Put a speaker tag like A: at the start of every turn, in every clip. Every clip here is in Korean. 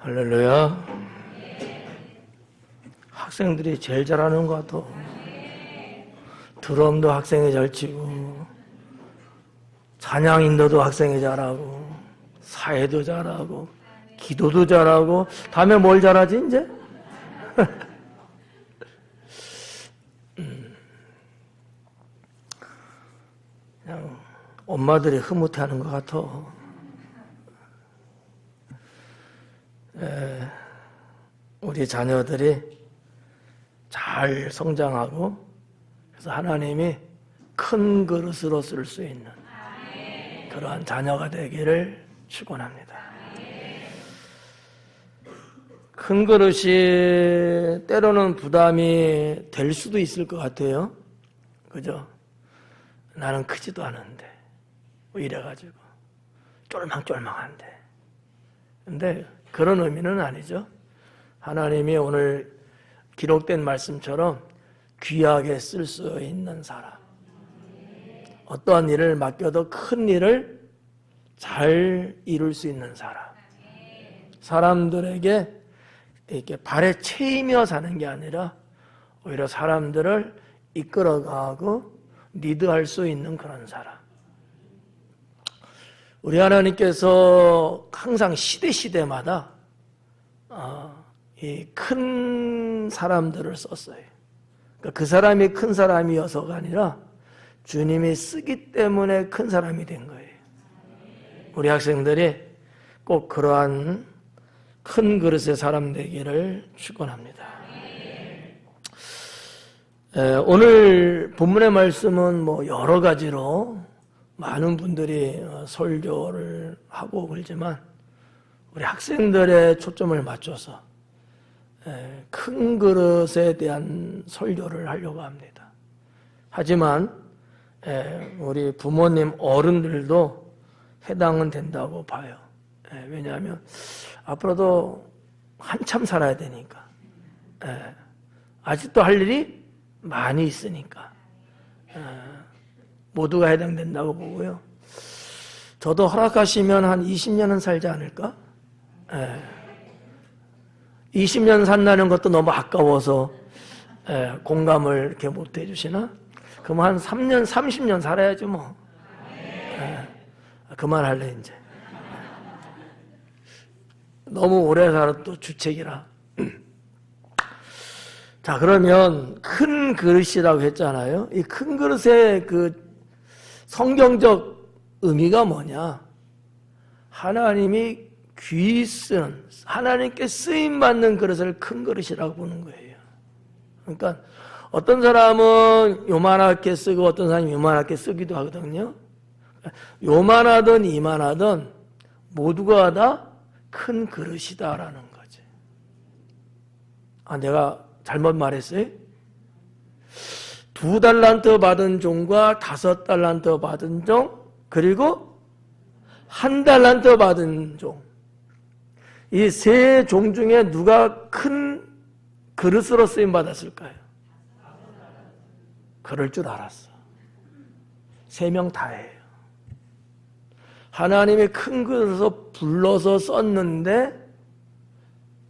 A: 할렐루야. 학생들이 제일 잘하는 것 같아. 드럼도 학생이 잘 치고, 찬양 인도도 학생이 잘하고, 사회도 잘하고, 기도도 잘하고. 다음에 뭘 잘하지 이제? 그냥 엄마들이 흐뭇해하는 것 같아. 우리 자녀들이 잘 성장하고, 그래서 하나님이 큰 그릇으로 쓸 수 있는 그러한 자녀가 되기를 축원합니다. 큰 그릇이 때로는 부담이 될 수도 있을 것 같아요. 그죠? 나는 크지도 않은데 뭐 이래가지고 쫄망쫄망한데. 근데 그런 의미는 아니죠. 하나님이 오늘 기록된 말씀처럼 귀하게 쓸 수 있는 사람, 어떠한 일을 맡겨도 큰 일을 잘 이룰 수 있는 사람, 사람들에게 이렇게 발에 채이며 사는 게 아니라 오히려 사람들을 이끌어가고 리드할 수 있는 그런 사람. 우리 하나님께서 항상 시대마다 이 큰 사람들을 썼어요. 그러니까 그 사람이 큰 사람이어서가 아니라 주님이 쓰기 때문에 큰 사람이 된 거예요. 우리 학생들이 꼭 그러한 큰 그릇의 사람 되기를 축원합니다. 오늘 본문의 말씀은 뭐 여러 가지로 많은 분들이 설교를 하고 그러지만 우리 학생들의 초점을 맞춰서 큰 그릇에 대한 설교를 하려고 합니다. 하지만 우리 부모님 어른들도 해당은 된다고 봐요. 왜냐하면 앞으로도 한참 살아야 되니까, 아직도 할 일이 많이 있으니까 모두가 해당된다고 보고요. 저도 허락하시면 한 20년은 살지 않을까? 20년 산다는 것도 너무 아까워서 공감을 이렇게 못 해주시나? 그럼 한 3년, 30년 살아야지 뭐. 그만할래 이제. 너무 오래 살아 또 주책이라. 자, 그러면 큰 그릇이라고 했잖아요. 이 큰 그릇의 그 성경적 의미가 뭐냐? 하나님이 귀히 쓰는, 하나님께 쓰임받는 그릇을 큰 그릇이라고 보는 거예요. 그러니까 어떤 사람은 요만하게 쓰고 어떤 사람이 요만하게 쓰기도 하거든요. 요만하든 이만하든 모두가 다 큰 그릇이다라는 거지. 내가 잘못 말했어요? 2달란트 받은 종과 5달란트 받은 종, 그리고 1달란트 받은 종. 이 세 종 중에 누가 큰 그릇으로 쓰임 받았을까요? 그럴 줄 알았어. 3명 다예요. 하나님이 큰 그릇으로 불러서 썼는데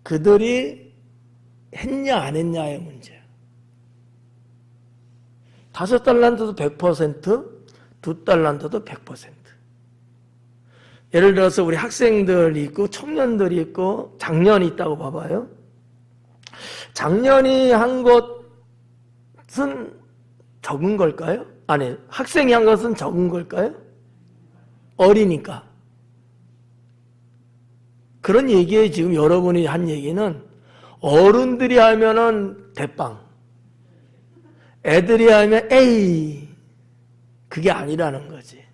A: 그들이 했냐 안 했냐의 문제야. 5달란트도 100%, 2달란트도 100%. 예를 들어서 우리 학생들이 있고 청년들이 있고 장년이 있다고 봐봐요. 장년이 한 것은 적은 걸까요? 아니, 학생이 한 것은 적은 걸까요? 어리니까. 그런 얘기에 지금 여러분이 한 얘기는 어른들이 하면은 대빵, 애들이 하면 에이, 그게 아니라는 거지.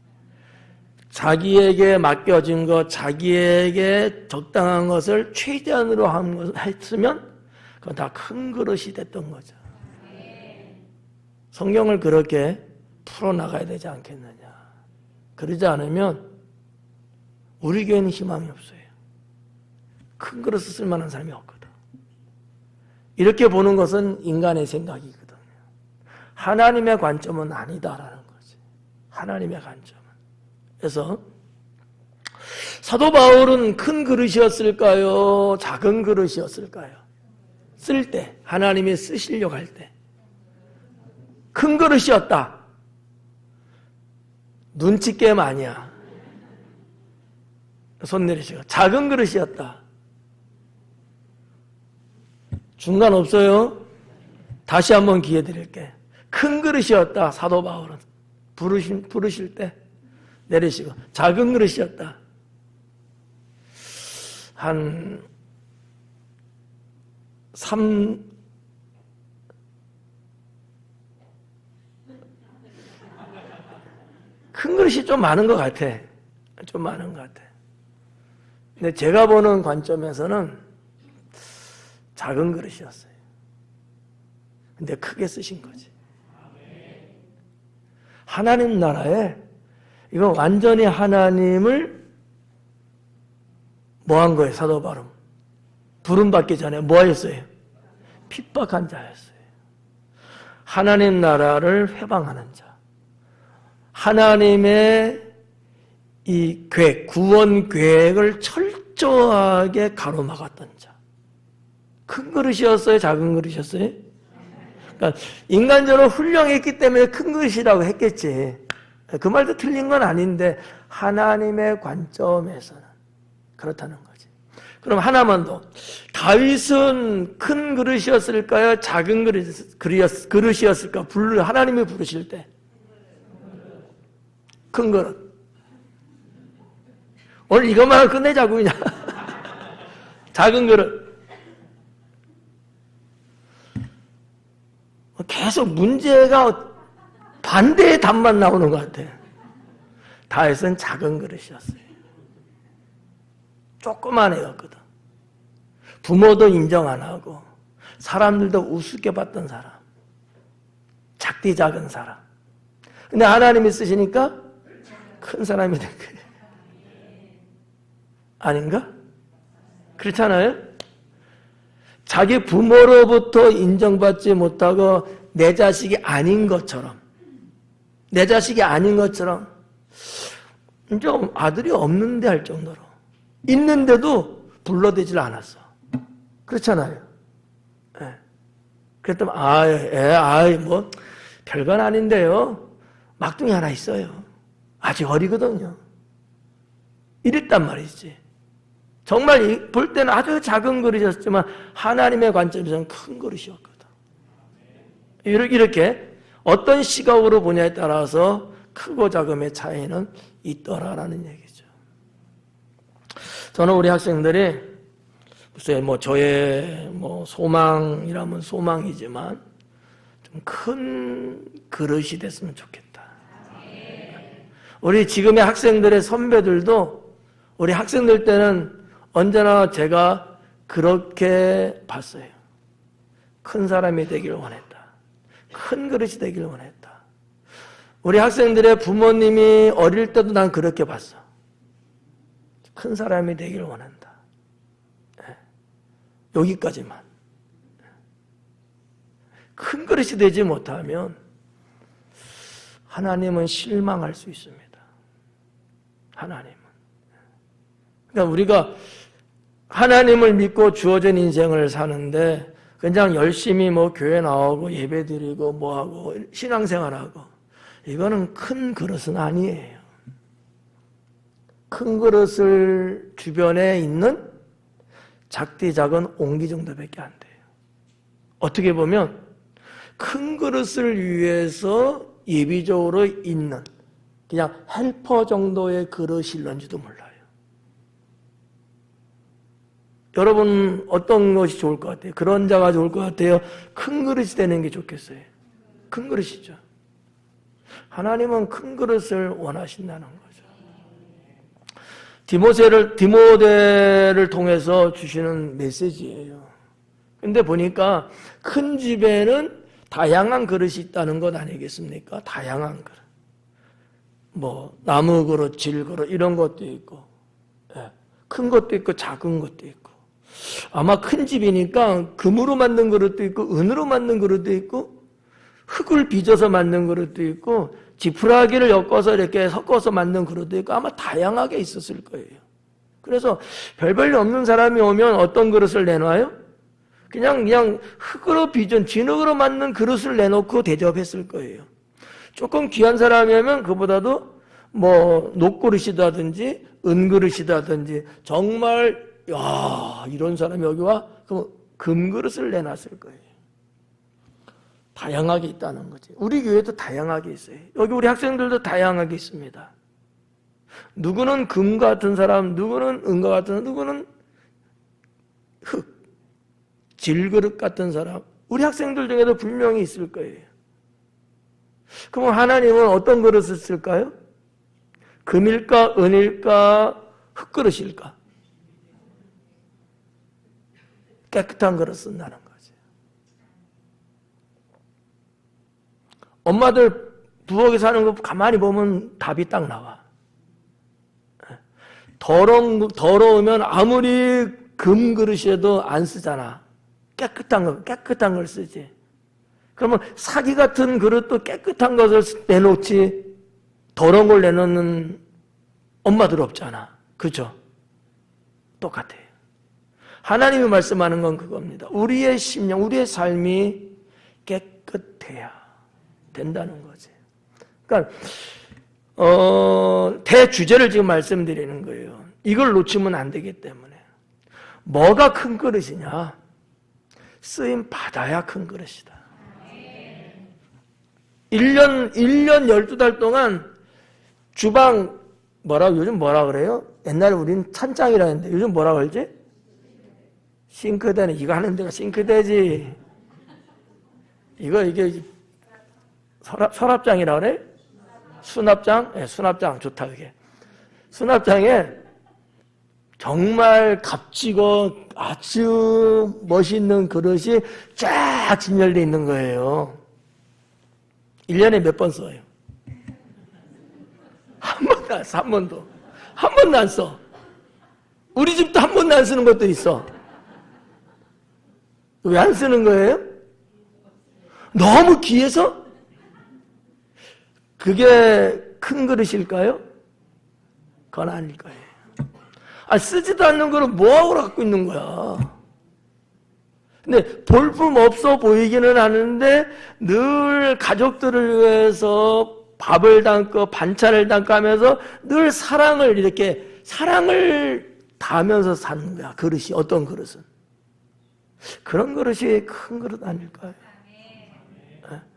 A: 자기에게 맡겨진 것, 자기에게 적당한 것을 최대한으로 했으면 그건 다 큰 그릇이 됐던 거죠. 성경을 그렇게 풀어나가야 되지 않겠느냐. 그러지 않으면 우리 교회는 희망이 없어요. 큰 그릇을 쓸 만한 사람이 없거든. 이렇게 보는 것은 인간의 생각이거든요. 하나님의 관점은 아니다라는 거지. 하나님의 관점은. 그래서 사도 바울은 큰 그릇이었을까요? 작은 그릇이었을까요? 쓸 때, 하나님이 쓰시려고 할 때. 큰 그릇이었다. 눈치 게임 아니야. 손 내리시고. 작은 그릇이었다. 중간 없어요? 다시 한번 기회 드릴게. 큰 그릇이었다. 사도 바울은. 부르실 때 내리시고. 작은 그릇이었다. 한 큰 그릇이 좀 많은 것 같아. 좀 많은 것 같아. 근데 제가 보는 관점에서는 작은 그릇이었어요. 근데 크게 쓰신 거지. 하나님 나라에 이거 완전히 하나님을 뭐 한 거예요? 사도 바울. 부름받기 전에 뭐 했어요? 핍박한 자였어요. 하나님 나라를 회방하는 자. 하나님의 이 계획, 구원 계획을 철저하게 가로막았던 자. 큰 그릇이었어요? 작은 그릇이었어요? 그러니까 인간적으로 훌륭했기 때문에 큰 그릇이라고 했겠지. 그 말도 틀린 건 아닌데 하나님의 관점에서는 그렇다는 거지. 그럼 하나만 더. 다윗은 큰 그릇이었을까요? 작은 그릇이었을까? 하나님이 부르실 때. 큰 그릇. 오늘 이것만 끝내자고 그냥. 작은 그릇. 계속 문제가 반대의 답만 나오는 것 같아. 다윗은 작은 그릇이었어요. 조그만 애였거든. 부모도 인정 안 하고 사람들도 우습게 봤던 사람. 작디 작은 사람. 근데 하나님이 쓰시니까 큰 사람이 된 거예요. 아닌가? 그렇잖아요? 자기 부모로부터 인정받지 못하고 내 자식이 아닌 것처럼 이제 아들이 없는데 할 정도로 있는데도 불러대질 않았어. 그렇잖아요. 네. 그랬더니 뭐 별건 아닌데요. 막둥이 하나 있어요. 아직 어리거든요. 이랬단 말이지. 정말 볼 때는 아주 작은 그릇이었지만 하나님의 관점에서는 큰 그릇이었거든. 이렇게 어떤 시각으로 보냐에 따라서 크고 작음의 차이는 있더라라는 얘기죠. 저는 우리 학생들이 글쎄 저의 소망이라면 소망이지만 좀 큰 그릇이 됐으면 좋겠다. 우리 지금의 학생들의 선배들도 우리 학생들 때는 언제나 제가 그렇게 봤어요. 큰 사람이 되길 원했다. 큰 그릇이 되길 원했다. 우리 학생들의 부모님이 어릴 때도 난 그렇게 봤어. 큰 사람이 되길 원한다. 여기까지만. 큰 그릇이 되지 못하면 하나님은 실망할 수 있습니다. 하나님은. 그러니까 우리가 하나님을 믿고 주어진 인생을 사는데 그냥 열심히 교회 나오고 예배 드리고 뭐하고 신앙생활하고 이거는 큰 그릇은 아니에요. 큰 그릇을 주변에 있는 작디 작은 옹기 정도밖에 안 돼요. 어떻게 보면 큰 그릇을 위해서 예비적으로 있는 그냥 헬퍼 정도의 그릇일런지도 몰라요. 여러분 어떤 것이 좋을 것 같아요? 그런 자가 좋을 것 같아요? 큰 그릇이 되는 게 좋겠어요? 큰 그릇이죠. 하나님은 큰 그릇을 원하신다는 거죠. 디모데를 통해서 주시는 메시지예요. 근데 보니까 큰 집에는 다양한 그릇이 있다는 것 아니겠습니까? 다양한 그릇. 나무 그릇, 질 그릇 이런 것도 있고 큰 것도 있고 작은 것도 있고 아마 큰 집이니까 금으로 만든 그릇도 있고 은으로 만든 그릇도 있고 흙을 빚어서 만든 그릇도 있고 지푸라기를 엮어서 이렇게 섞어서 만든 그릇도 있고 아마 다양하게 있었을 거예요. 그래서 별볼일 없는 사람이 오면 어떤 그릇을 내놔요? 그냥 흙으로 빚은 진흙으로 만든 그릇을 내놓고 대접했을 거예요. 조금 귀한 사람이 오면 그보다도 뭐 녹그릇이라든지 은그릇이라든지 정말 야 이런 사람이 여기 와? 그럼 금그릇을 내놨을 거예요. 다양하게 있다는 거지. 우리 교회도 다양하게 있어요. 여기 우리 학생들도 다양하게 있습니다. 누구는 금 같은 사람, 누구는 은과 같은 사람, 누구는 흙, 질그릇 같은 사람. 우리 학생들 중에도 분명히 있을 거예요. 그럼 하나님은 어떤 그릇을 쓸까요? 금일까, 은일까, 흙그릇일까? 깨끗한 그릇 쓴다는 거지. 엄마들 부엌에 사는 거 가만히 보면 답이 딱 나와. 더러우면 아무리 금 그릇이라도 안 쓰잖아. 깨끗한 걸 쓰지. 그러면 사기 같은 그릇도 깨끗한 것을 내놓지 더러운 걸 내놓는 엄마들 없잖아. 그죠? 똑같아요. 하나님이 말씀하는 건 그겁니다. 우리의 심령, 우리의 삶이 깨끗해야 된다는 거지. 그러니까 대주제를 지금 말씀드리는 거예요. 이걸 놓치면 안 되기 때문에. 뭐가 큰 그릇이냐? 쓰임 받아야 큰 그릇이다. 1년 12달 동안 주방 요즘 뭐라 그래요? 옛날에 우린 찬장이라 했는데 요즘 뭐라 그러지? 싱크대는 이거 하는 데가 싱크대지. 이게 서랍장이라 그래? 수납장? 네, 수납장 좋다 그게. 수납장에 정말 값지고 아주 멋있는 그릇이 쫙 진열되어 있는 거예요. 1년에 몇 번 써요? 한 번도 안 써, 한 번도. 한 번도 안 써. 우리 집도 한 번도 안 쓰는 것도 있어. 왜 안 쓰는 거예요? 너무 귀해서? 그게 큰 그릇일까요? 그건 아닐 거예요. 쓰지도 않는 거를 뭐하고 갖고 있는 거야. 근데 볼품 없어 보이기는 하는데 늘 가족들을 위해서 밥을 담고 반찬을 담고 하면서 늘 사랑을 다하면서 사는 거야. 그릇이 어떤 그릇은. 그런 그릇이 큰 그릇 아닐까요?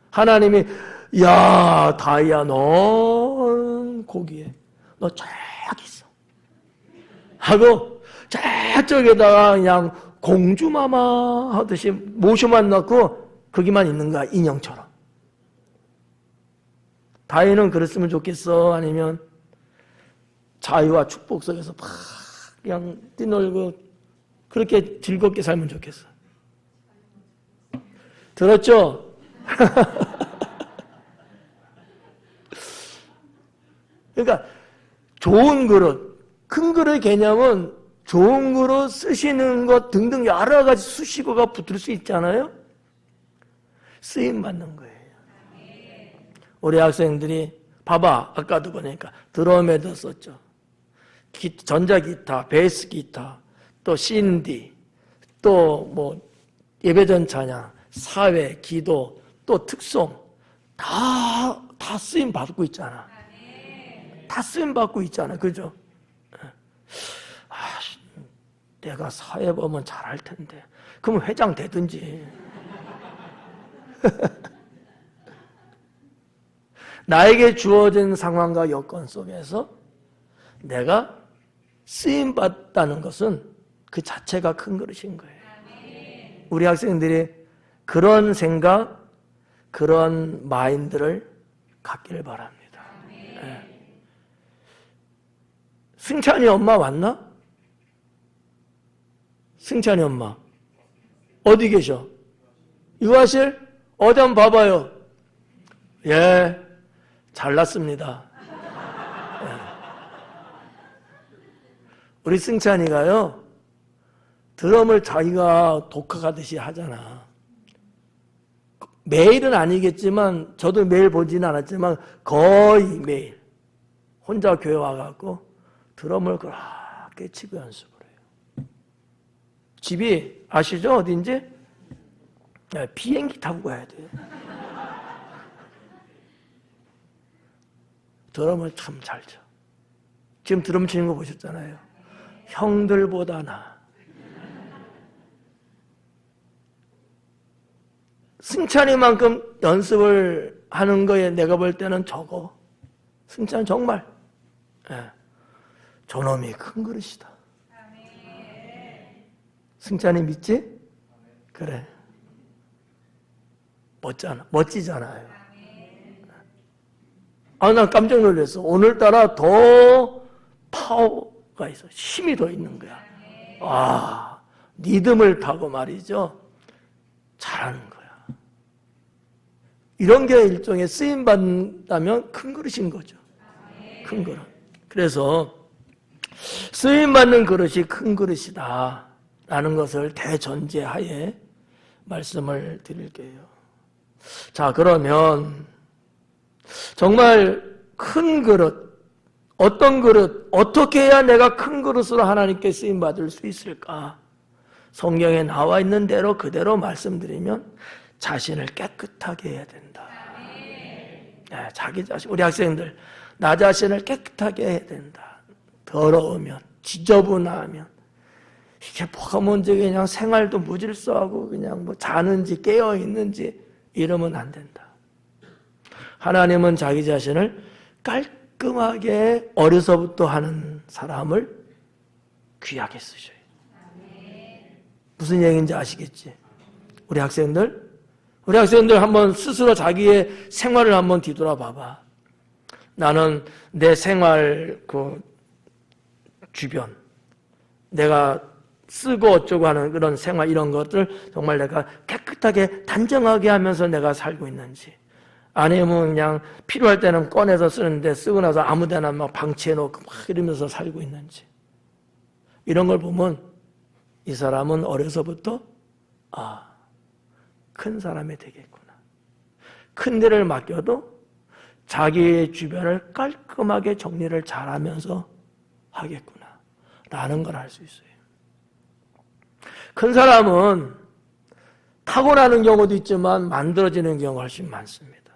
A: 하나님이 야 다이아 넌 거기에 너 저기 있어 하고 저쪽에다가 그냥 공주마마 하듯이 모셔만 넣고 거기만 있는 거야. 인형처럼. 다이는 그랬으면 좋겠어? 아니면 자유와 축복 속에서 막 그냥 뛰놀고 그렇게 즐겁게 살면 좋겠어? 들었죠? 그러니까 좋은 그릇, 큰 그릇의 개념은 좋은 그릇 쓰시는 것 등등 여러 가지 수식어가 붙을 수 있잖아요. 쓰임 받는 거예요. 우리 학생들이 봐봐, 아까도 보니까 드럼에도 썼죠. 전자기타, 베이스 기타, 또 신디, 또 뭐 예배전 찬양, 사회, 기도, 또 특송 다 쓰임 받고 있잖아. 다 쓰임 받고 있잖아, 그죠? 내가 사회보면 잘할 텐데, 그럼 회장 되든지. 나에게 주어진 상황과 여건 속에서 내가 쓰임 받다는 것은 그 자체가 큰 그릇인 거예요. 우리 학생들이 그런 생각, 그런 마인드를 갖기를 바랍니다. 네. 승찬이 엄마 왔나? 승찬이 엄마 어디 계셔? 유아실? 어디 한번 봐봐요. 예, 잘났습니다. 예. 우리 승찬이가요 드럼을 자기가 독학하듯이 하잖아. 매일은 아니겠지만 저도 매일 보지는 않았지만 거의 매일 혼자 교회 와갖고 드럼을 그렇게 깨치고 연습을 해요. 집이 아시죠? 어딘지? 네, 비행기 타고 가야 돼요. 드럼을 참 잘 쳐. 지금 드럼 치는 거 보셨잖아요. 형들보다 나. 승찬이만큼 연습을 하는 거에 내가 볼 때는 적어. 승찬 정말 저놈이 큰 그릇이다. 승찬이 믿지? 그래. 멋지잖아요. 난 깜짝 놀랐어. 오늘따라 더 파워가 있어. 힘이 더 있는 거야. 리듬을 타고 말이죠. 잘하는 거야. 이런 게 일종의 쓰임받는다면 큰 그릇인 거죠. 큰 그릇. 그래서 쓰임받는 그릇이 큰 그릇이다 라는 것을 대전제하에 말씀을 드릴게요. 자, 그러면 정말 큰 그릇, 어떤 그릇, 어떻게 해야 내가 큰 그릇으로 하나님께 쓰임받을 수 있을까? 성경에 나와 있는 대로 그대로 말씀드리면 자신을 깨끗하게 해야 된다. 네, 자기 자신, 우리 학생들 나 자신을 깨끗하게 해야 된다. 더러우면, 지저분하면 이게 뭐가 뭔지 그냥 생활도 무질서하고 그냥 뭐 자는지 깨어 있는지 이러면 안 된다. 하나님은 자기 자신을 깔끔하게 어려서부터 하는 사람을 귀하게 쓰셔요. 무슨 얘기인지 아시겠지? 우리 학생들 한번 스스로 자기의 생활을 한번 뒤돌아봐봐. 나는 내 생활 주변, 내가 쓰고 어쩌고 하는 그런 생활 이런 것들 정말 내가 깨끗하게 단정하게 하면서 내가 살고 있는지, 아니면 그냥 필요할 때는 꺼내서 쓰는데 쓰고 나서 아무데나 막 방치해놓고 막 이러면서 살고 있는지, 이런 걸 보면 이 사람은 어려서부터 큰 사람이 되겠구나. 큰 일을 맡겨도 자기 주변을 깔끔하게 정리를 잘하면서 하겠구나 라는 걸 알 수 있어요. 큰 사람은 타고나는 경우도 있지만 만들어지는 경우가 훨씬 많습니다.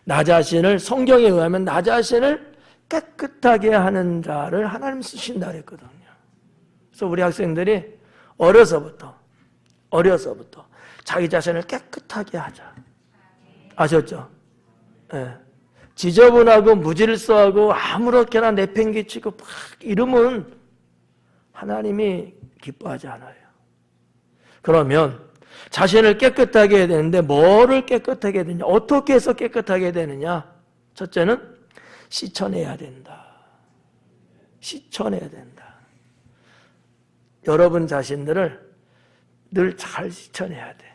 A: 나 자신을, 성경에 의하면 나 자신을 깨끗하게 하는 자를 하나님 쓰신다 그랬거든요. 그래서 우리 학생들이 어려서부터 자기 자신을 깨끗하게 하자. 아셨죠? 네. 지저분하고 무질서하고 아무렇게나 내팽개치고 막 이러면 하나님이 기뻐하지 않아요. 그러면 자신을 깨끗하게 해야 되는데 뭐를 깨끗하게 해야 되느냐? 어떻게 해서 깨끗하게 해야 되느냐? 첫째는 씻어내야 된다. 씻어내야 된다. 여러분 자신들을 늘 잘 씻어내야 돼.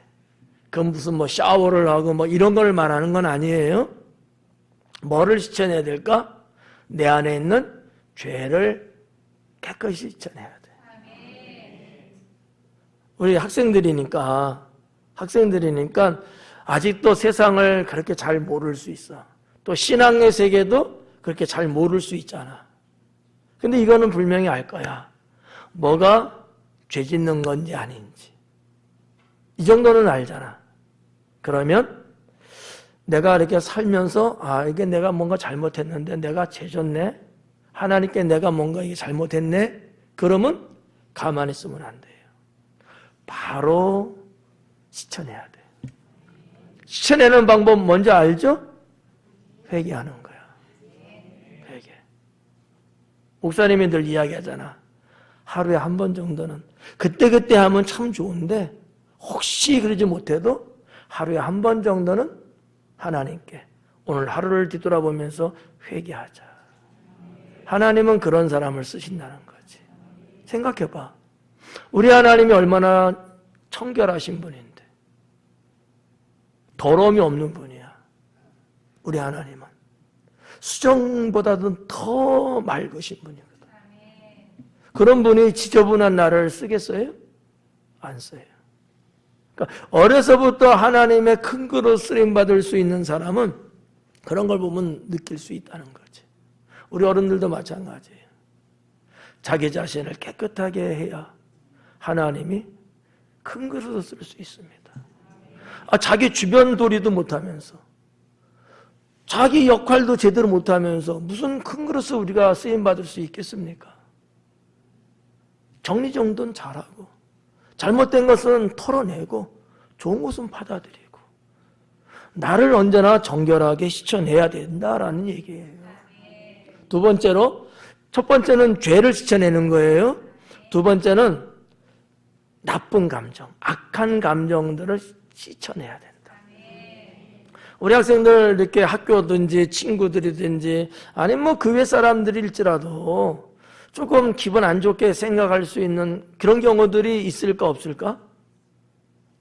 A: 그건 무슨 샤워를 하고 이런 걸 말하는 건 아니에요. 뭐를 씻어내야 될까? 내 안에 있는 죄를 깨끗이 씻어내야 돼. 우리 학생들이니까 아직도 세상을 그렇게 잘 모를 수 있어. 또 신앙의 세계도 그렇게 잘 모를 수 있잖아. 근데 이거는 분명히 알 거야. 뭐가 죄 짓는 건지 아닌지. 이 정도는 알잖아. 그러면 내가 이렇게 살면서 이게 내가 뭔가 잘못했는데 내가 죄 졌네. 하나님께 내가 뭔가 이게 잘못했네. 그러면 가만히 있으면 안 돼요. 바로 씻어내야 돼. 씻어내는 방법 뭔지 알죠? 회개하는 거야. 회개. 목사님이 늘 이야기하잖아. 하루에 한 번 정도는 그때 하면 참 좋은데 혹시 그러지 못해도 하루에 한 번 정도는 하나님께 오늘 하루를 뒤돌아보면서 회개하자. 하나님은 그런 사람을 쓰신다는 거지. 생각해봐. 우리 하나님이 얼마나 청결하신 분인데 더러움이 없는 분이야. 우리 하나님은 수정보다도 더 맑으신 분이거든. 그런 분이 지저분한 나를 쓰겠어요? 안 써요. 그러니까 어려서부터 하나님의 큰 그릇 쓰임받을 수 있는 사람은 그런 걸 보면 느낄 수 있다는 거지. 우리 어른들도 마찬가지예요. 자기 자신을 깨끗하게 해야 하나님이 큰 그릇을 쓸 수 있습니다. 자기 주변 도리도 못하면서 자기 역할도 제대로 못하면서 무슨 큰 그릇을 우리가 쓰임받을 수 있겠습니까? 정리정돈 잘하고 잘못된 것은 털어내고 좋은 것은 받아들이고 나를 언제나 정결하게 씻어내야 된다라는 얘기예요. 두 번째로, 첫 번째는 죄를 씻어내는 거예요. 두 번째는 나쁜 감정, 악한 감정들을 씻어내야 된다. 우리 학생들 이렇게 학교든지 친구들이든지 아니면 뭐 그 외 사람들일지라도 조금 기분 안 좋게 생각할 수 있는 그런 경우들이 있을까 없을까?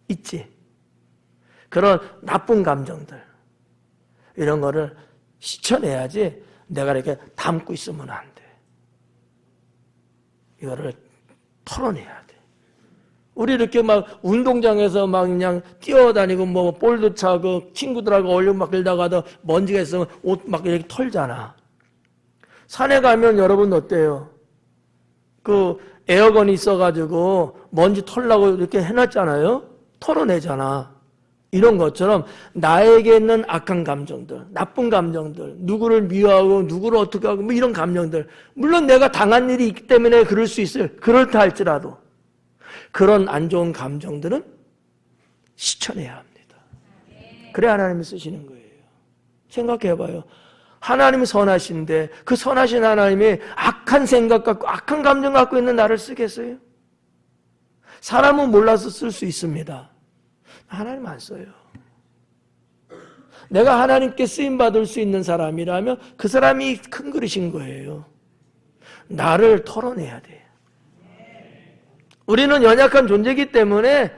A: 있지. 그런 나쁜 감정들 이런 거를 씻어내야지 내가 이렇게 담고 있으면 안 돼. 이거를 털어내야 돼. 우리 이렇게 막 운동장에서 막 그냥 뛰어다니고 뭐 볼도 차고 친구들하고 어울리고 막 그러다가도 먼지가 있으면 옷 막 이렇게 털잖아. 산에 가면 여러분 어때요? 그 에어건이 있어가지고 먼지 털라고 이렇게 해놨잖아요. 털어내잖아. 이런 것처럼 나에게 있는 악한 감정들, 나쁜 감정들, 누구를 미워하고 누구를 어떻게 하고 뭐 이런 감정들, 물론 내가 당한 일이 있기 때문에 그럴 수 있어요. 그렇다 할지라도 그런 안 좋은 감정들은 씻어내야 합니다. 그래 하나님이 쓰시는 거예요. 생각해봐요. 하나님이 선하신데 그 선하신 하나님이 악한 생각 갖고 악한 감정 갖고 있는 나를 쓰겠어요? 사람은 몰라서 쓸 수 있습니다. 하나님 안 써요. 내가 하나님께 쓰임받을 수 있는 사람이라면 그 사람이 큰 그릇인 거예요. 나를 털어내야 돼. 우리는 연약한 존재이기 때문에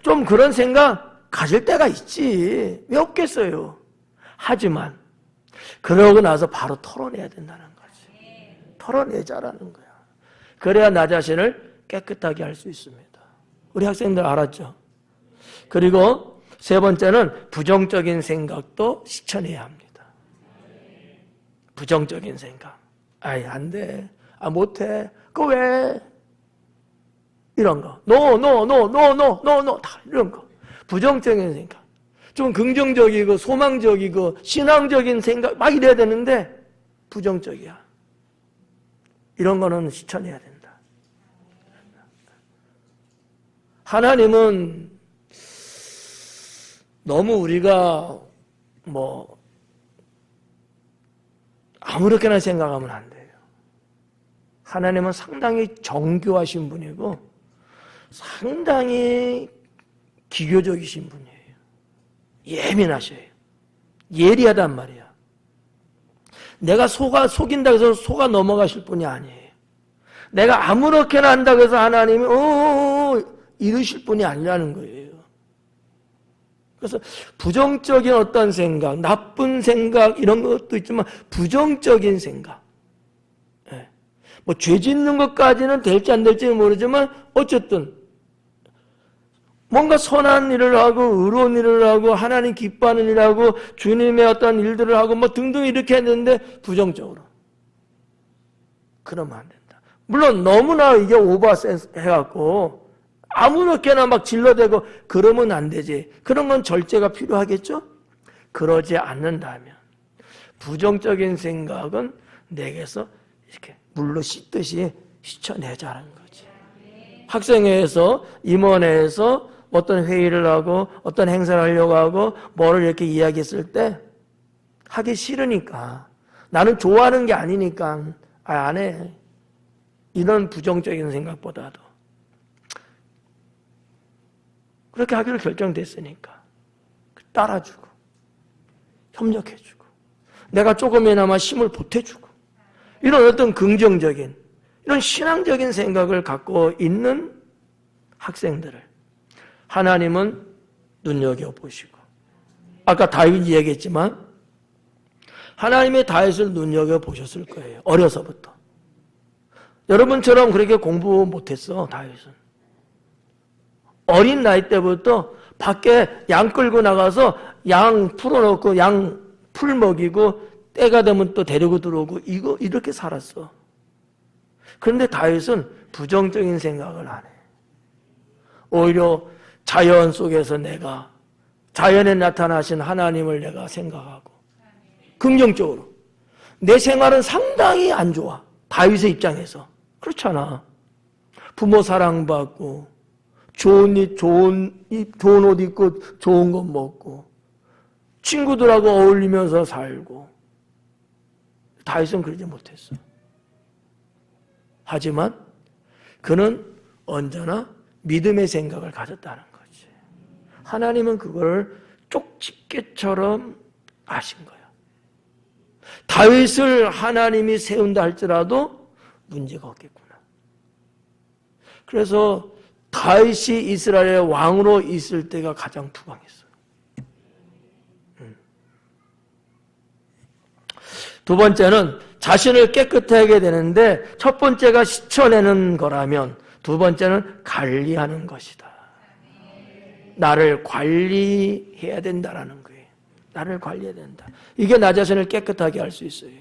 A: 좀 그런 생각 가질 때가 있지. 왜 없겠어요? 하지만 그러고 나서 바로 털어내야 된다는 거지. 털어내자라는 거야. 그래야 나 자신을 깨끗하게 할 수 있습니다. 우리 학생들 알았죠? 그리고 세 번째는 부정적인 생각도 씻어내야 합니다. 부정적인 생각. 아이, 안 돼. 못해. 그거 왜? 이런 거. No. 다 이런 거. 부정적인 생각. 좀 긍정적이고 소망적이고 신앙적인 생각 막 이래야 되는데 부정적이야. 이런 거는 씻어내야 된다. 하나님은 너무 우리가 뭐 아무렇게나 생각하면 안 돼요. 하나님은 상당히 정교하신 분이고 상당히 기교적이신 분이에요. 예민하셔요. 예리하단 말이야. 내가 속인다고 해서 속아 넘어가실 분이 아니에요. 내가 아무렇게나 한다고 해서 하나님이 이러실 분이 아니라는 거예요. 그래서 부정적인 어떤 생각, 나쁜 생각 이런 것도 있지만 부정적인 생각, 뭐 죄 짓는 것까지는 될지 안 될지는 모르지만 어쨌든 뭔가 선한 일을 하고 의로운 일을 하고 하나님 기뻐하는 일을 하고 주님의 어떤 일들을 하고 뭐 등등 이렇게 했는데 부정적으로 그러면 안 된다. 물론 너무나 이게 오버센스 해갖고 아무렇게나 막 질러대고 그러면 안 되지. 그런 건 절제가 필요하겠죠? 그러지 않는다면 부정적인 생각은 내게서 이렇게 물로 씻듯이 씻어내자는 거지. 학생회에서 임원회에서 어떤 회의를 하고 어떤 행사를 하려고 하고 뭐를 이렇게 이야기했을 때 하기 싫으니까 나는 좋아하는 게 아니니까 안 해. 이런 부정적인 생각보다도 그렇게 하기로 결정됐으니까 따라주고 협력해주고 내가 조금이나마 힘을 보태주고 이런 어떤 긍정적인 이런 신앙적인 생각을 갖고 있는 학생들을 하나님은 눈여겨보시고 아까 다윗이 얘기했지만 하나님의 다윗을 눈여겨보셨을 거예요. 어려서부터. 여러분처럼 그렇게 공부 못했어. 다윗은. 어린 나이 때부터 밖에 양 끌고 나가서 양 풀어놓고 양 풀 먹이고 때가 되면 또 데리고 들어오고 이렇게 살았어. 그런데 다윗은 부정적인 생각을 안 해. 오히려 자연 속에서 내가, 자연에 나타나신 하나님을 내가 생각하고 긍정적으로. 내 생활은 상당히 안 좋아. 다윗의 입장에서. 그렇잖아. 부모 사랑받고 좋은 옷 입고 좋은 것 먹고 친구들하고 어울리면서 살고. 다윗은 그러지 못했어. 하지만 그는 언제나 믿음의 생각을 가졌다는 거지. 하나님은 그걸 쪽집게처럼 아신 거야. 다윗을 하나님이 세운다 할지라도 문제가 없겠구나. 그래서 다윗이 이스라엘의 왕으로 있을 때가 가장 투강했어요. 두 번째는 자신을 깨끗하게 되는데 첫 번째가 씻어내는 거라면 두 번째는 관리하는 것이다. 나를 관리해야 된다라는 거예요. 나를 관리해야 된다. 이게 나 자신을 깨끗하게 할 수 있어요.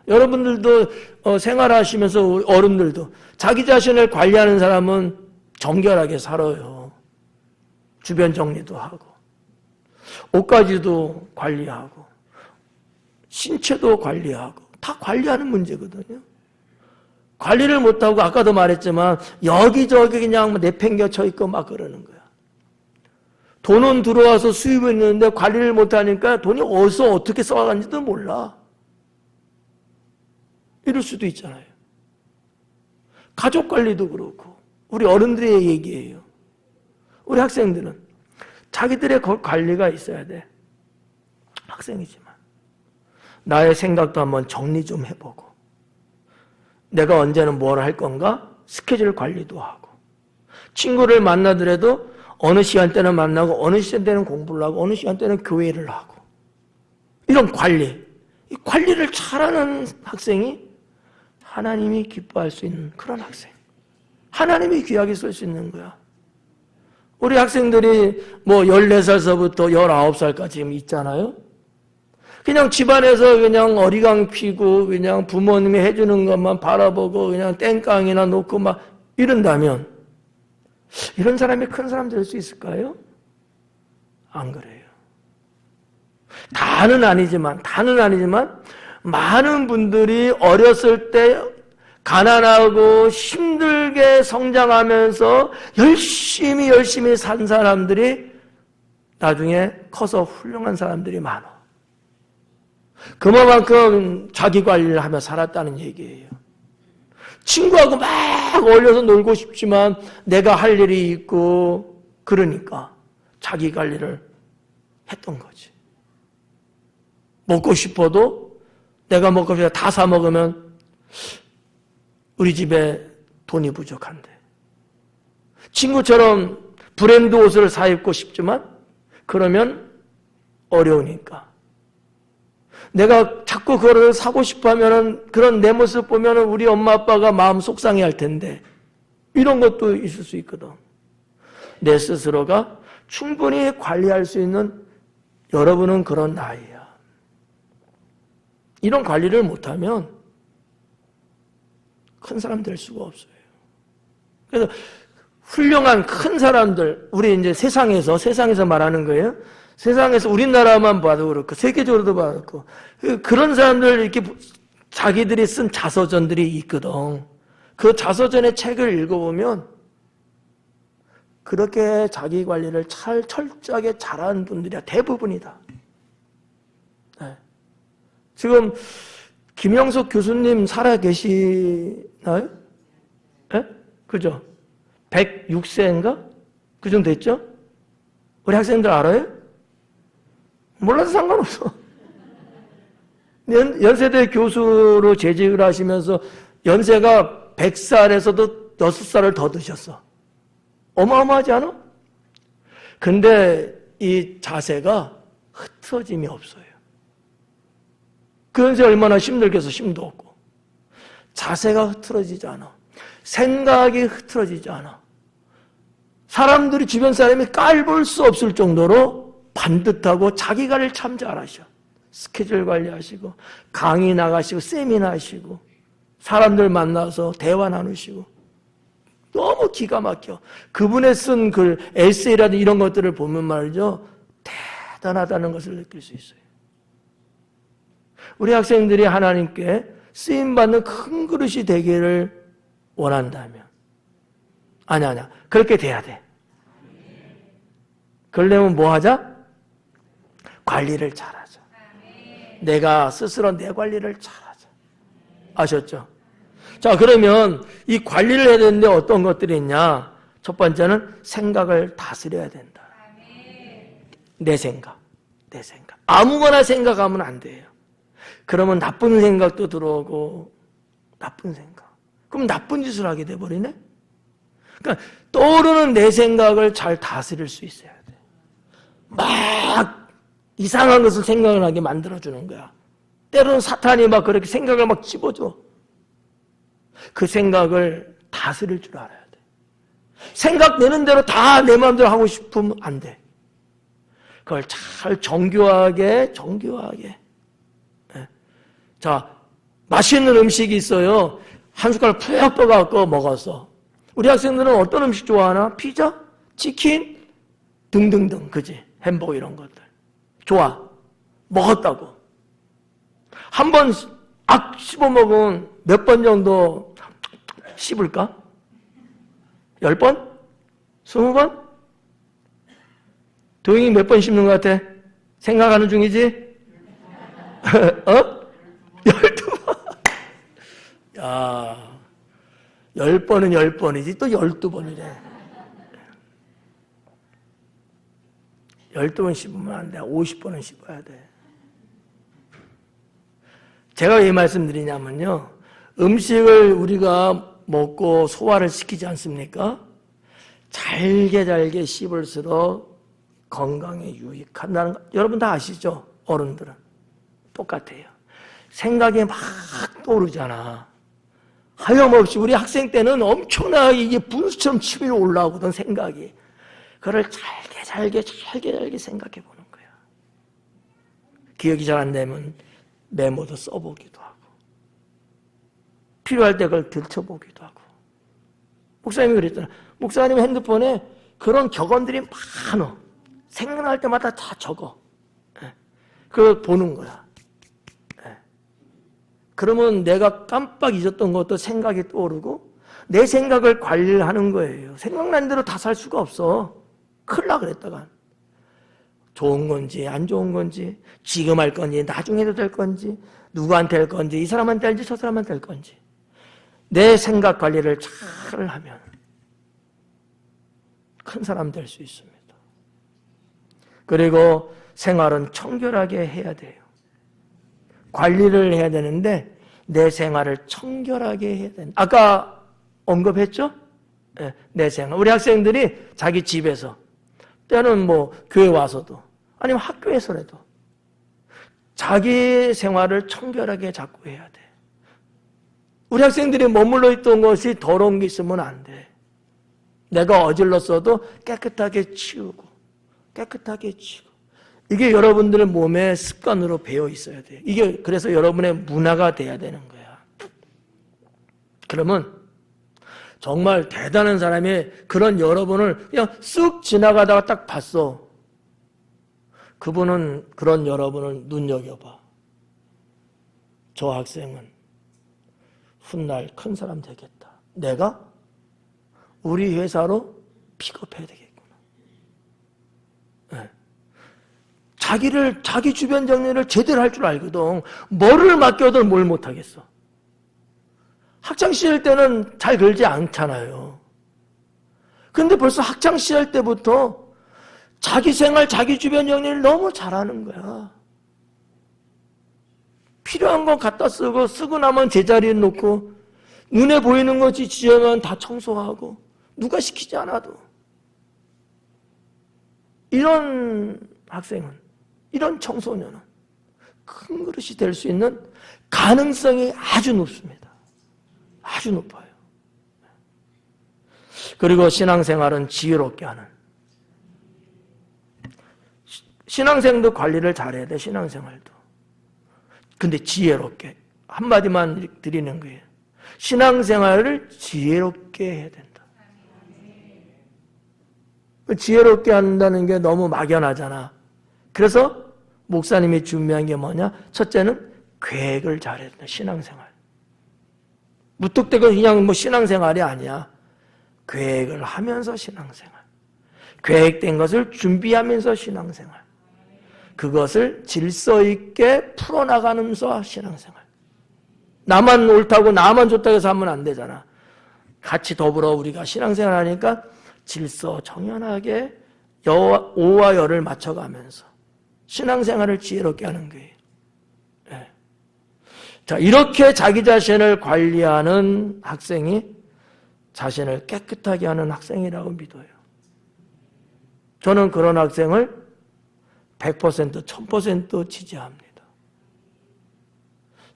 A: 여러분들도 생활하시면서 어른들도 자기 자신을 관리하는 사람은 정결하게 살아요. 주변 정리도 하고 옷가지도 관리하고 신체도 관리하고 다 관리하는 문제거든요. 관리를 못하고 아까도 말했지만 여기저기 그냥 내팽겨쳐 있고 막 그러는 거야. 돈은 들어와서 수입은 있는데 관리를 못하니까 돈이 어디서 어떻게 써가는지도 몰라. 이럴 수도 있잖아요. 가족 관리도 그렇고 우리 어른들의 얘기예요. 우리 학생들은 자기들의 관리가 있어야 돼. 학생이지만 나의 생각도 한번 정리 좀 해보고 내가 언제는 뭘 할 건가? 스케줄 관리도 하고 친구를 만나더라도 어느 시간대는 만나고 어느 시간대는 공부를 하고 어느 시간대는 교회를 하고 이런 관리, 이 관리를 잘하는 학생이 하나님이 기뻐할 수 있는 그런 학생, 하나님이 귀하게 쓸 수 있는 거야. 우리 학생들이 뭐 14살서부터 19살까지 있잖아요. 그냥 집안에서 그냥 어리광 피고 그냥 부모님이 해주는 것만 바라보고 그냥 땡깡이나 놓고 막 이런다면 이런 사람이 큰 사람 될 수 있을까요? 안 그래요. 다는 아니지만 많은 분들이 어렸을 때 가난하고 힘들게 성장하면서 열심히 산 사람들이 나중에 커서 훌륭한 사람들이 많아. 그만큼 자기 관리를 하며 살았다는 얘기예요. 친구하고 막 어울려서 놀고 싶지만 내가 할 일이 있고 그러니까 자기 관리를 했던 거지. 먹고 싶어도 내가 먹고 싶어도 다 사 먹으면 우리 집에 돈이 부족한데 친구처럼 브랜드 옷을 사 입고 싶지만 그러면 어려우니까 내가 자꾸 그거를 사고 싶어 하면은 그런 내 모습 보면은 우리 엄마 아빠가 마음 속상해 할 텐데 이런 것도 있을 수 있거든. 내 스스로가 충분히 관리할 수 있는 여러분은 그런 나이야. 이런 관리를 못하면 큰 사람 될 수가 없어요. 그래서 훌륭한 큰 사람들, 우리 이제 세상에서 말하는 거예요. 세상에서 우리나라만 봐도 그렇고 세계적으로도 그렇고 그런 사람들 이렇게 자기들이 쓴 자서전들이 있거든. 그 자서전의 책을 읽어보면 그렇게 자기 관리를 철저하게 잘하는 분들이야. 대부분이다. 네. 지금 김영석 교수님 살아 계시나요? 네? 그죠? 106세인가? 그 정도 됐죠? 우리 학생들 알아요? 몰라도 상관없어. 연세대 교수로 재직을 하시면서 연세가 100살에서도 6살을 더 드셨어. 어마어마하지 않아? 근데 이 자세가 흐트러짐이 없어요. 그 연세 얼마나 힘들겠어. 힘도 없고. 자세가 흐트러지지 않아. 생각이 흐트러지지 않아. 사람들이 주변 사람이 깔볼 수 없을 정도로 반듯하고 자기 관리를 참 잘하셔. 스케줄 관리하시고 강의 나가시고 세미나 하시고 사람들 만나서 대화 나누시고 너무 기가 막혀. 그분의 쓴 글, 에세이라든지 이런 것들을 보면 말이죠. 대단하다는 것을 느낄 수 있어요. 우리 학생들이 하나님께 쓰임받는 큰 그릇이 되기를 원한다면 아니야. 그렇게 돼야 돼. 그러려면 뭐 하자? 관리를 잘하자. 내가 스스로 내 관리를 잘하자. 아셨죠? 자, 그러면 이 관리를 해야 되는데 어떤 것들이 있냐? 첫 번째는 생각을 다스려야 된다. 내 생각. 아무거나 생각하면 안 돼요. 그러면 나쁜 생각도 들어오고, 나쁜 생각. 그럼 나쁜 짓을 하게 돼버리네? 그러니까 떠오르는 내 생각을 잘 다스릴 수 있어야 돼. 막 이상한 것을 생각을 하게 만들어주는 거야. 때로는 사탄이 막 그렇게 생각을 막 집어줘. 그 생각을 다스릴 줄 알아야 돼. 생각내는 대로 다 내 마음대로 하고 싶으면 안 돼. 그걸 잘 정교하게. 네. 자, 맛있는 음식이 있어요. 한 숟갈 푹 떠갖고 먹었어. 우리 학생들은 어떤 음식 좋아하나? 피자? 치킨? 등등등, 그지? 햄버거 이런 것들. 좋아. 먹었다고. 한 번 씹어 먹으면 몇 번 정도 씹을까? 10번? 20번? 도영이 몇 번 씹는 것 같아? 생각하는 중이지? 12번. 야, 10번은 10번이지 또 12번이래. 12번 씹으면 안 돼. 50번은 씹어야 돼. 제가 왜 말씀드리냐면요. 음식을 우리가 먹고 소화를 시키지 않습니까? 잘게 씹을수록 건강에 유익한다는 거 여러분 다 아시죠? 어른들은 똑같아요. 생각이 막 떠오르잖아. 하염없이 우리 학생 때는 엄청나게 이게 분수처럼 치밀어 올라오거든 생각이. 그걸 잘게 생각해 보는 거야. 기억이 잘 안 되면 메모도 써보기도 하고 필요할 때 그걸 들춰보기도 하고. 목사님이 그랬잖아. 목사님 핸드폰에 그런 격언들이 많어. 생각날 때마다 다 적어. 그걸 보는 거야. 그러면 내가 깜빡 잊었던 것도 생각이 떠오르고 내 생각을 관리를 하는 거예요. 생각난 대로 다 살 수가 없어. 큰일 나 그랬다가. 좋은 건지 안 좋은 건지 지금 할 건지 나중에 해도 될 건지 누구한테 할 건지 이 사람한테 할지 저 사람한테 할 건지 내 생각 관리를 잘 하면 큰 사람 될 수 있습니다. 그리고 생활은 청결하게 해야 돼요. 관리를 해야 되는데 내 생활을 청결하게 해야 된다. 아까 언급했죠? 네, 내 생활. 우리 학생들이 자기 집에서 때는 뭐 교회 와서도 아니면 학교에서라도 자기 생활을 청결하게 자꾸 해야 돼. 우리 학생들이 머물러 있던 것이 더러운 게 있으면 안 돼. 내가 어질렀어도 깨끗하게 치우고 이게 여러분들의 몸에 습관으로 배어 있어야 돼요. 이게 그래서 여러분의 문화가 돼야 되는 거야. 그러면 정말 대단한 사람이 그런 여러분을 그냥 쓱 지나가다가 딱 봤어. 그분은 그런 여러분을 눈여겨봐. 저 학생은 훗날 큰 사람 되겠다. 내가 우리 회사로 픽업해야 되겠구나. 네. 자기 주변 정리를 제대로 할 줄 알거든. 뭐를 맡겨도 뭘 못하겠어. 학창시절 때는 잘 그러지 않잖아요. 그런데 벌써 학창시절 때부터 자기 생활, 자기 주변 정리를 너무 잘하는 거야. 필요한 건 갖다 쓰고 나면 제자리에 놓고 눈에 보이는 것이 지저면 다 청소하고 누가 시키지 않아도. 이런 학생은, 이런 청소년은 큰 그릇이 될 수 있는 가능성이 아주 높습니다. 아주 높아요. 그리고 신앙생활은 지혜롭게 하는. 신앙생도 관리를 잘해야 돼, 신앙생활도. 근데 지혜롭게. 한마디만 드리는 거예요. 신앙생활을 지혜롭게 해야 된다. 지혜롭게 한다는 게 너무 막연하잖아. 그래서 목사님이 준비한 게 뭐냐? 첫째는 계획을 잘해야 된다. 신앙생활. 무턱대고 그냥 뭐 신앙생활이 아니야. 계획을 하면서 신앙생활. 계획된 것을 준비하면서 신앙생활. 그것을 질서 있게 풀어나가면서 신앙생활. 나만 옳다고 나만 좋다고 해서 하면 안 되잖아. 같이 더불어 우리가 신앙생활 하니까 질서 정연하게 오와 열을 맞춰가면서 신앙생활을 지혜롭게 하는 거예요. 네. 자, 이렇게 자기 자신을 관리하는 학생이 자신을 깨끗하게 하는 학생이라고 믿어요. 저는 그런 학생을 100%, 1000% 지지합니다.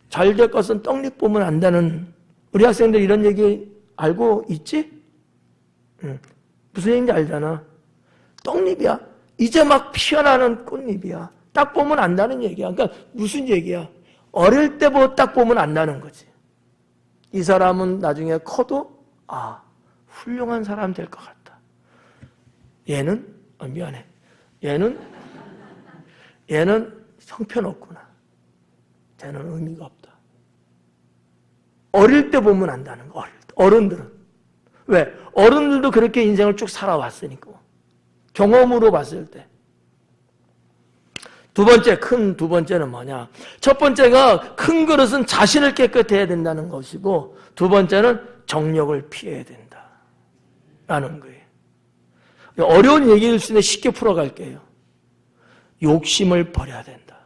A: 잘될 것은 떡잎 보면 안다는, 우리 학생들 이런 얘기 알고 있지? 응. 무슨 얘기인지 알잖아. 떡잎이야. 이제 막 피어나는 꽃잎이야. 딱 보면 안다는 얘기야. 그러니까 무슨 얘기야? 어릴 때부터 딱 보면 안다는 거지. 이 사람은 나중에 커도 훌륭한 사람 될 것 같다. 얘는 미안해. 얘는 형편없구나. 쟤는 의미가 없다. 어릴 때 보면 안다는 거. 어릴 때. 어른들은. 왜? 어른들도 그렇게 인생을 쭉 살아왔으니까. 경험으로 봤을 때. 큰 두 번째는 뭐냐? 첫 번째가 큰 그릇은 자신을 깨끗해야 된다는 것이고, 두 번째는 정욕을 피해야 된다. 라는 거예요. 어려운 얘기일 수 있는데 쉽게 풀어갈게요. 욕심을 버려야 된다.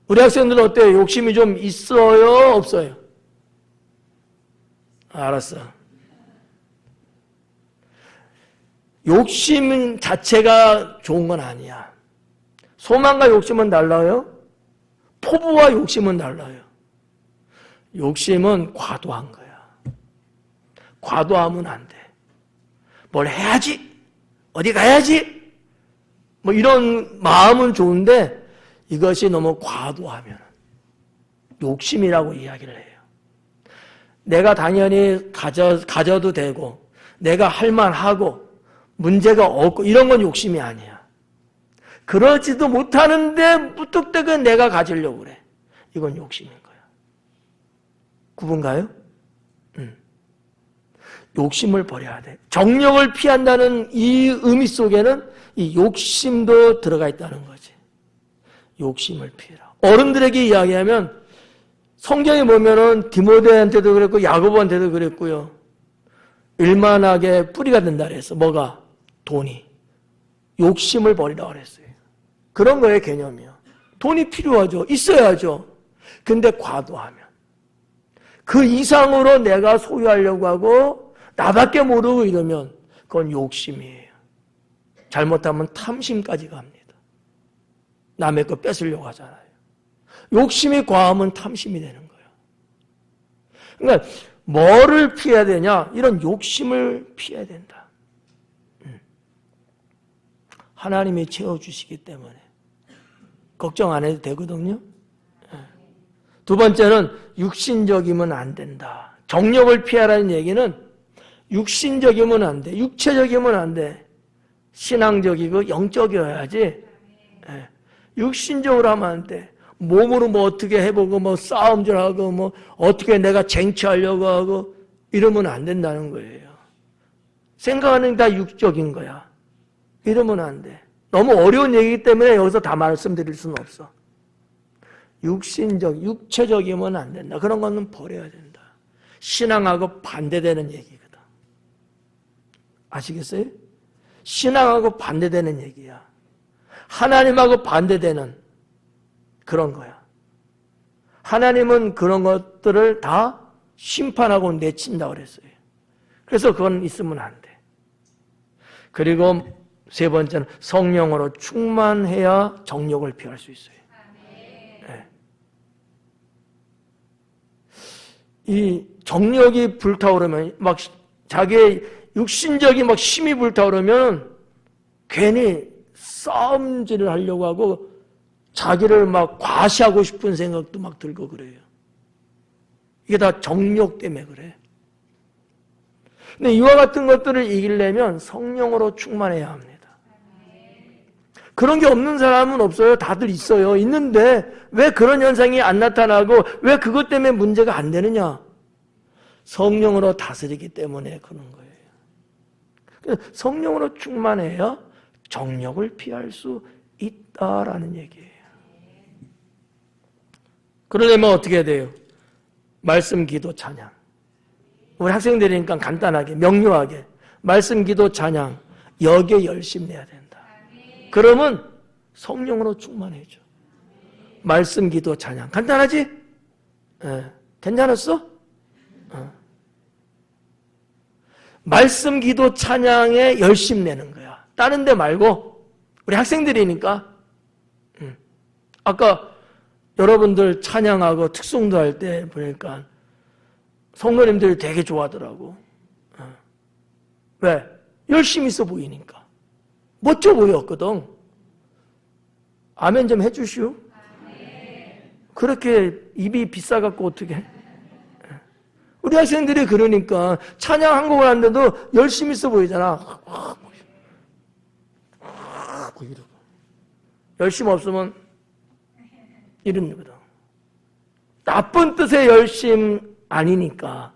A: 우리 학생들은 어때요? 욕심이 좀 있어요? 없어요? 알았어. 욕심 자체가 좋은 건 아니야. 소망과 욕심은 달라요. 포부와 욕심은 달라요. 욕심은 과도한 거야. 과도하면 안 돼. 뭘 해야지. 어디 가야지. 뭐 이런 마음은 좋은데 이것이 너무 과도하면 욕심이라고 이야기를 해요. 내가 당연히 가져도 되고 내가 할 만하고 문제가 없고 이런 건 욕심이 아니야. 그러지도 못하는데 무턱대고 내가 가지려고 그래. 이건 욕심인 거야. 구분 가요? 욕심을 버려야 돼. 정욕을 피한다는 이 의미 속에는 이 욕심도 들어가 있다는 거지. 욕심을 피해라. 어른들에게 이야기하면 성경에 보면은 디모데한테도 그랬고 야고보한테도 그랬고요. 일만하게 뿌리가 된다 그랬어. 뭐가? 돈이. 욕심을 버리라 그랬어요. 그런 거의 개념이요. 돈이 필요하죠. 있어야죠. 근데 과도하면 그 이상으로 내가 소유하려고 하고 나밖에 모르고 이러면 그건 욕심이에요. 잘못하면 탐심까지 갑니다. 남의 거 뺏으려고 하잖아요. 욕심이 과하면 탐심이 되는 거예요. 그러니까 뭐를 피해야 되냐? 이런 욕심을 피해야 된다. 하나님이 채워주시기 때문에 걱정 안 해도 되거든요. 두 번째는 육신적이면 안 된다. 정욕을 피하라는 얘기는 육신적이면 안 돼. 육체적이면 안 돼. 신앙적이고 영적이어야지. 육신적으로 하면 안 돼. 몸으로 뭐 어떻게 해보고 뭐 싸움질하고 뭐 어떻게 내가 쟁취하려고 하고 이러면 안 된다는 거예요. 생각하는 게 다 육적인 거야. 이러면 안 돼. 너무 어려운 얘기이기 때문에 여기서 다 말씀드릴 수는 없어. 육체적이면 안 된다. 그런 거는 버려야 된다. 신앙하고 반대되는 얘기거든. 아시겠어요? 신앙하고 반대되는 얘기야. 하나님하고 반대되는 그런 거야. 하나님은 그런 것들을 다 심판하고 내친다고 그랬어요. 그래서 그건 있으면 안 돼. 그리고 세 번째는 성령으로 충만해야 정욕을 피할 수 있어요. 네. 이 정욕이 불타오르면 막 자기의 육신적인 막 힘이 불타오르면 괜히 싸움질을 하려고 하고 자기를 막 과시하고 싶은 생각도 막 들고 그래요. 이게 다 정욕 때문에 그래. 근데 이와 같은 것들을 이기려면 성령으로 충만해야 합니다. 그런 게 없는 사람은 없어요. 다들 있어요. 있는데 왜 그런 현상이 안 나타나고 왜 그것 때문에 문제가 안 되느냐? 성령으로 다스리기 때문에 그런 거예요. 성령으로 충만해야 정욕을 피할 수 있다라는 얘기예요. 그러려면 어떻게 해야 돼요? 말씀, 기도, 찬양. 우리 학생들이니까 간단하게, 명료하게 말씀, 기도, 찬양 여기에 열심 내야 된다. 그러면 성령으로 충만해져. 말씀, 기도, 찬양. 간단하지? 괜찮았어? 말씀, 기도, 찬양에 열심 내는 거야. 다른 데 말고 우리 학생들이니까 아까 여러분들 찬양하고 특송도 할 때 보니까 성도님들이 되게 좋아하더라고. 왜? 열심히 있어 보이니까. 멋져 보였거든. 아멘 좀 해주시오. 그렇게 입이 비싸갖고 어떻게? 우리 학생들이 그러니까 찬양 한 곡을 하는데도 열심히 있어 보이잖아. 열심 없으면 이럽니다. 나쁜 뜻의 열심 아니니까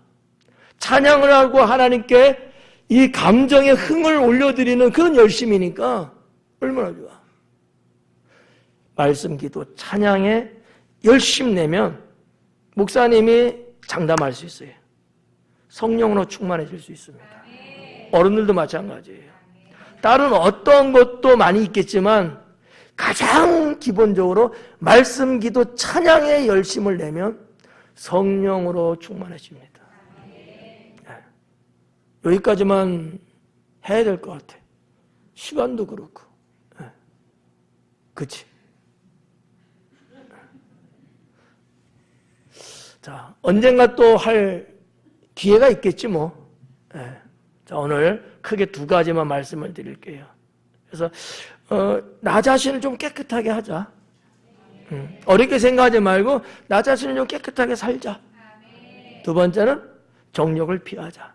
A: 찬양을 하고 하나님께 이 감정의 흥을 올려드리는 그런 열심이니까 얼마나 좋아. 말씀, 기도, 찬양에 열심 내면 목사님이 장담할 수 있어요. 성령으로 충만해질 수 있습니다. 어른들도 마찬가지예요. 다른 어떤 것도 많이 있겠지만 가장 기본적으로 말씀, 기도, 찬양에 열심을 내면 성령으로 충만해집니다. 여기까지만 해야 될 것 같아. 시간도 그렇고. 그치? 자, 언젠가 또 할 기회가 있겠지 뭐. 자, 오늘 크게 두 가지만 말씀을 드릴게요. 그래서 나 자신을 좀 깨끗하게 하자. 어렵게 생각하지 말고 나 자신을 좀 깨끗하게 살자. 두 번째는 정욕을 피하자.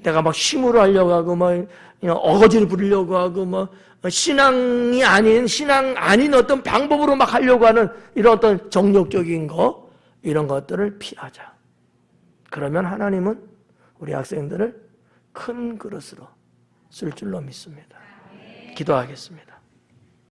A: 내가 막 힘으로 하려고 하고 뭐 어거지를 부리려고 하고 뭐 신앙 아닌 어떤 방법으로 막 하려고 하는 이런 어떤 정욕적인 거 이런 것들을 피하자. 그러면 하나님은 우리 학생들을 큰 그릇으로 쓸 줄로 믿습니다. 기도하겠습니다.